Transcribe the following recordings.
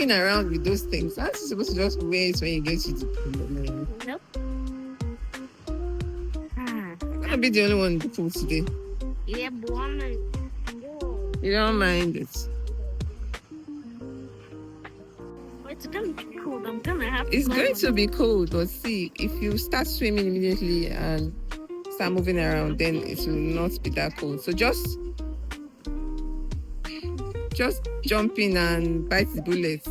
joking around with those things. Aren't you supposed to just wear it when you get to the pool? Nope. I'm gonna be the only one in the pool today. Yeah, boy. You don't mind it. It's gonna be cold. I'm gonna have It's to going to be cold, but see, if you start swimming immediately and start moving around, then it will not be that cold. So just jump in and bite the bullets.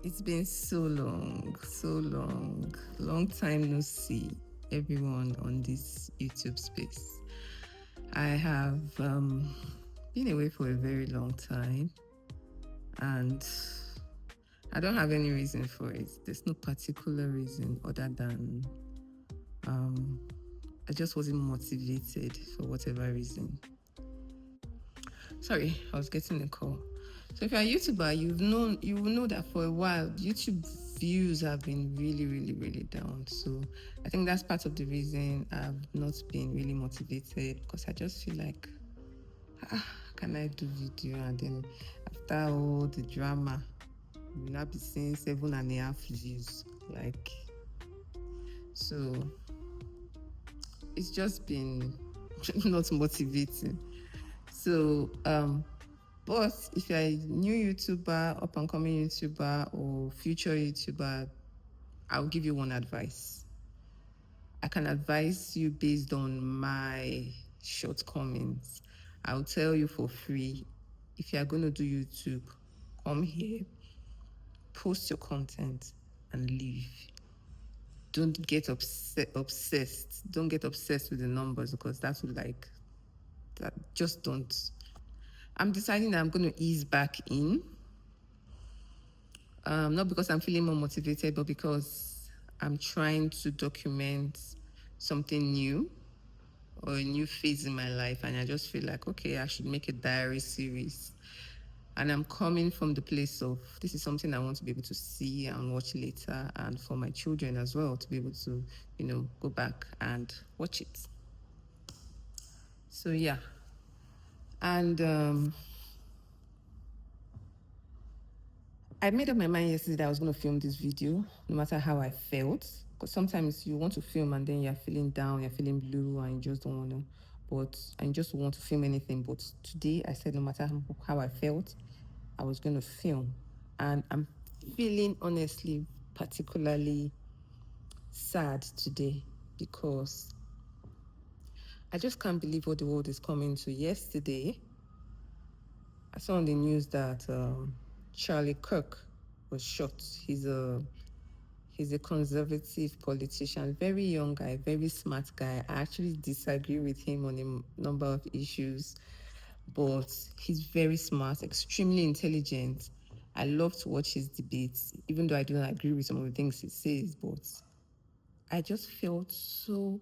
It's been so long time no see everyone on this YouTube space. I have been away for a very long time, and I don't have any reason for it. There's no particular reason other than I just wasn't motivated for whatever reason. Sorry, I was getting a call. So if you're a YouTuber, you will know that for a while YouTube views have been really down. So I think that's part of the reason I've not been really motivated, because I just feel like, can I do video? And then after all the drama, you will not be seeing 7.5 views. Like, so it's just been not motivating. So but if you're a new YouTuber, up and coming YouTuber, or future YouTuber, I'll give you one advice. I can advise you based on my shortcomings. I'll tell you for free, if you're going to do YouTube, come here, post your content, and leave. Don't get obsessed. Don't get obsessed with the numbers, because that's like, that just don't. I'm deciding that I'm going to ease back in. Not because I'm feeling more motivated, but because I'm trying to document something new or a new phase in my life. And I just feel like, okay, I should make a diary series. And I'm coming from the place of, this is something I want to be able to see and watch later, and for my children as well to be able to, go back and watch it. So yeah. And I made up my mind yesterday that I was going to film this video, no matter how I felt. Because sometimes you want to film and then you're feeling down, you're feeling blue, and you just don't want to. I just want to film anything. But today I said no matter how I felt, I was going to film. And I'm feeling, honestly, particularly sad today, because I just can't believe what the world is coming to. Yesterday, I saw on the news that Charlie Kirk was shot. He's a conservative politician, very young guy, very smart guy. I actually disagree with him on a number of issues, but he's very smart, extremely intelligent. I love to watch his debates, even though I do not agree with some of the things he says, but I just felt so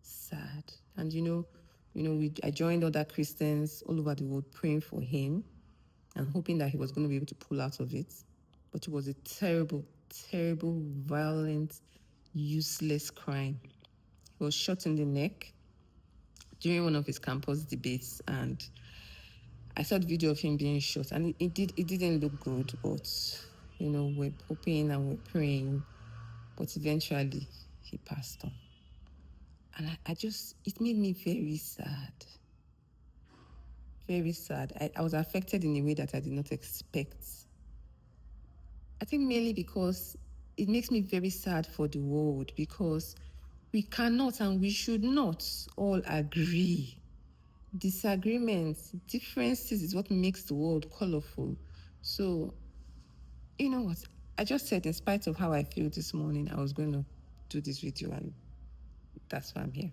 sad. And I joined other Christians all over the world praying for him and hoping that he was going to be able to pull out of it. But it was a terrible, terrible, violent, useless crime. He was shot in the neck during one of his campus debates, and I saw the video of him being shot, and it didn't look good. But we're hoping and we're praying, but eventually he passed on. And it made me very sad. Very sad. I was affected in a way that I did not expect. I think mainly because it makes me very sad for the world, because we cannot and we should not all agree. Disagreements, differences is what makes the world colorful. So, you know what? I just said, in spite of how I feel this morning, I was going to do this video, and that's why I'm here.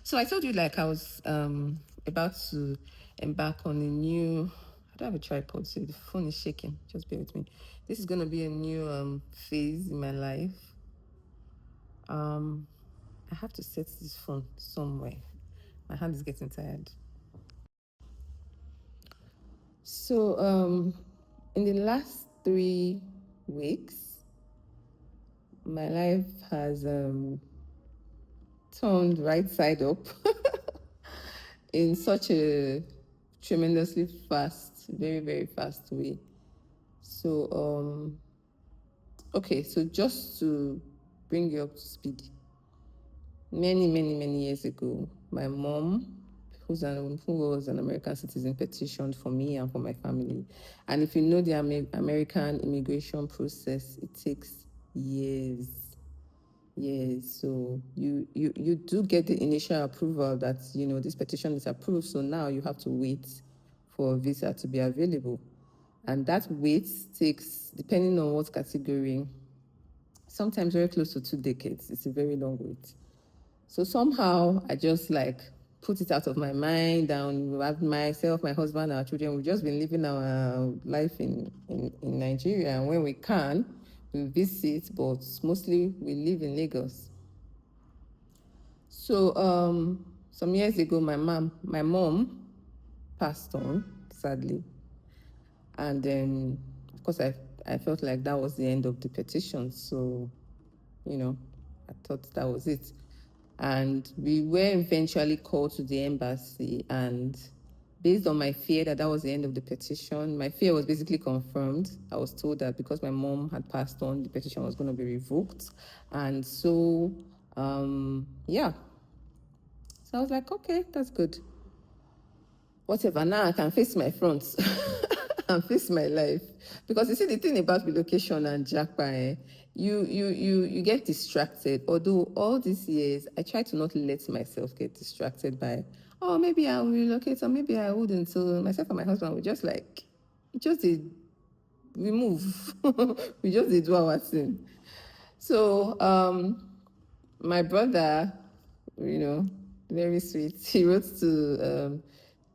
So I told you, like, I was about to embark on a new. I don't have a tripod, so the phone is shaking. Just bear with me. This is going to be a new phase in my life. I have to set this phone somewhere. My hand is getting tired. So in the last 3 weeks, my life has turned right side up in such a tremendously fast, very, very fast way. So, okay, so just to bring you up to speed, many, many, many years ago, my mom, who was an American citizen, petitioned for me and for my family. And if you know the American immigration process, it takes years. So you do get the initial approval that this petition is approved. So now you have to wait for a visa to be available, and that wait takes, depending on what category, sometimes very close to 2 decades. It's a very long wait. So somehow I just put it out of my mind, and myself, my husband, our children, we've just been living our life in Nigeria, and when we can, we visit, but mostly we live in Lagos. So some years ago, my mom passed on, sadly. And then, of course, I felt like that was the end of the petition. So, I thought that was it. And we were eventually called to the embassy, and based on my fear that was the end of the petition, my fear was basically confirmed. I was told that because my mom had passed on, the petition was going to be revoked. And so, yeah. So I was like, okay, that's good. Whatever, now I can face my front and face my life. Because you see, the thing about relocation and Jackpot, you get distracted. Although all these years, I try to not let myself get distracted by, oh, maybe I will relocate or maybe I wouldn't. So myself and my husband, we just we move. We just did do our thing. So my brother, very sweet, he wrote to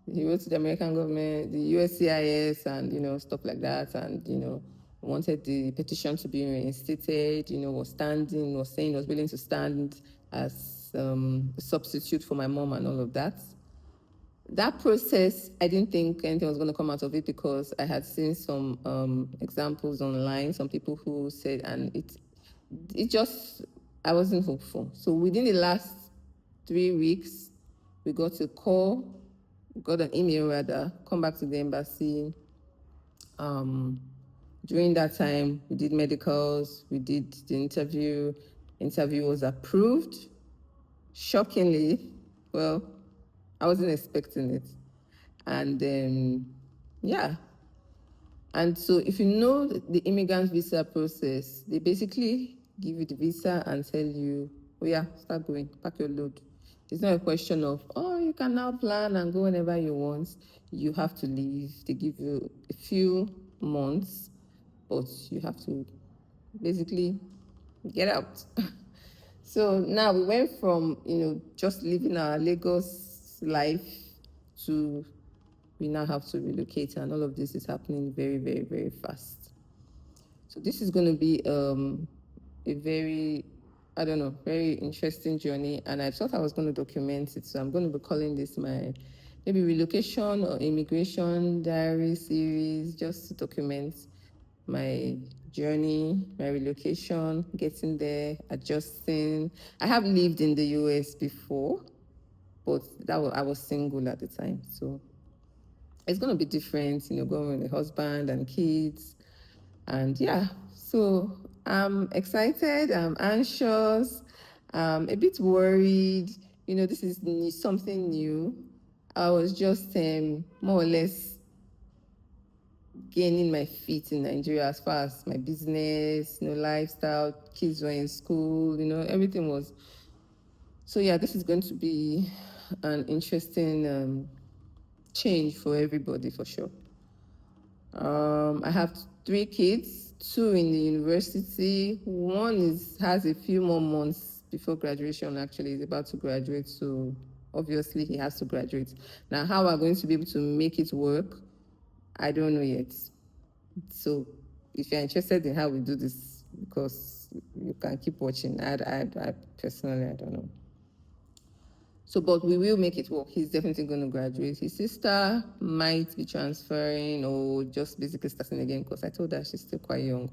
the American government, the USCIS, and stuff like that, and wanted the petition to be reinstated. Was saying was willing to stand as a substitute for my mom and all of that. That process, I didn't think anything was going to come out of it, because I had seen some examples online, some people who said, and it just, I wasn't hopeful. So within the last 3 weeks, we got a call, got an email rather, come back to the embassy. During that time, we did medicals, we did the interview. Interview was approved. Shockingly, well, I wasn't expecting it. And yeah. And so if you know the immigrant visa process, they basically give you the visa and tell you, oh yeah, start going, pack your load. It's not a question of, oh, you can now plan and go whenever you want. You have to leave. They give you a few months, but you have to basically get out. So now we went from, just living our Lagos life to we now have to relocate, and all of this is happening very, very, very fast. So this is going to be a very I don't know, very interesting journey. And I thought I was going to document it. So I'm going to be calling this my maybe relocation or immigration diary series, just to document my journey, my relocation, getting there, adjusting. I have lived in the US before, but I was single at the time. So it's going to be different, going with a husband and kids. And yeah, so I'm excited, I'm anxious, I'm a bit worried. This is something new. I was just more or less gaining my feet in Nigeria as far as my business, lifestyle, kids were in school, everything was. So yeah, this is going to be an interesting change for everybody for sure. I have 3 kids, 2 in the university. One has a few more months before graduation. Actually, he's about to graduate, so obviously he has to graduate. Now, how we're going to be able to make it work, I don't know yet. So, if you're interested in how we do this, because you can keep watching, I personally, I don't know. So, but we will make it work. He's definitely going to graduate. His sister might be transferring or just basically starting again, because I told her she's still quite young.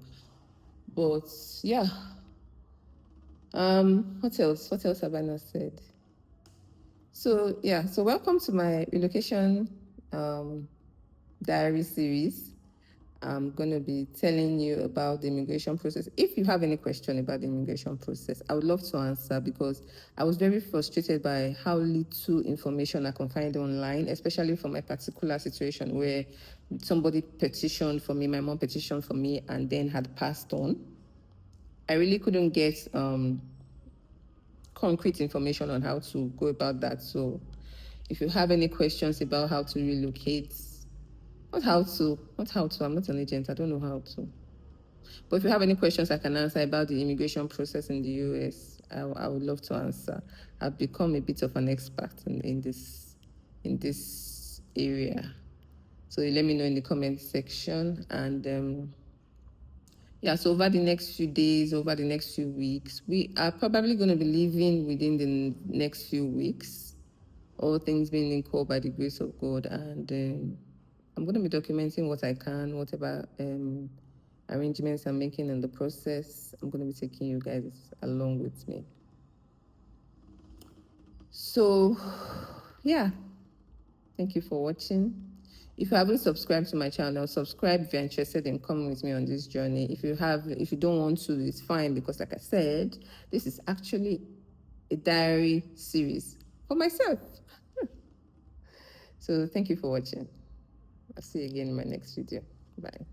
But yeah. What else? What else have I not said? So yeah. So welcome to my relocation diary series. I'm going to be telling you about the immigration process. If you have any question about the immigration process, I would love to answer, because I was very frustrated by how little information I can find online, especially for my particular situation where somebody petitioned for me, my mom petitioned for me, and then had passed on. I really couldn't get concrete information on how to go about that. So if you have any questions about how to relocate, not how to, I'm not an agent, I don't know how to. But if you have any questions I can answer about the immigration process in the US, I would love to answer. I've become a bit of an expert in this area. So let me know in the comment section. And yeah, so over the next few days, over the next few weeks, we are probably going to be leaving within the next few weeks, all things being equal by the grace of God. And I'm going to be documenting what I can, whatever arrangements I'm making in the process. I'm going to be taking you guys along with me. So, yeah, thank you for watching. If you haven't subscribed to my channel, subscribe if you're interested in coming with me on this journey. If you don't want to, it's fine, because like I said, this is actually a diary series for myself. So thank you for watching. I'll see you again in my next video. Bye.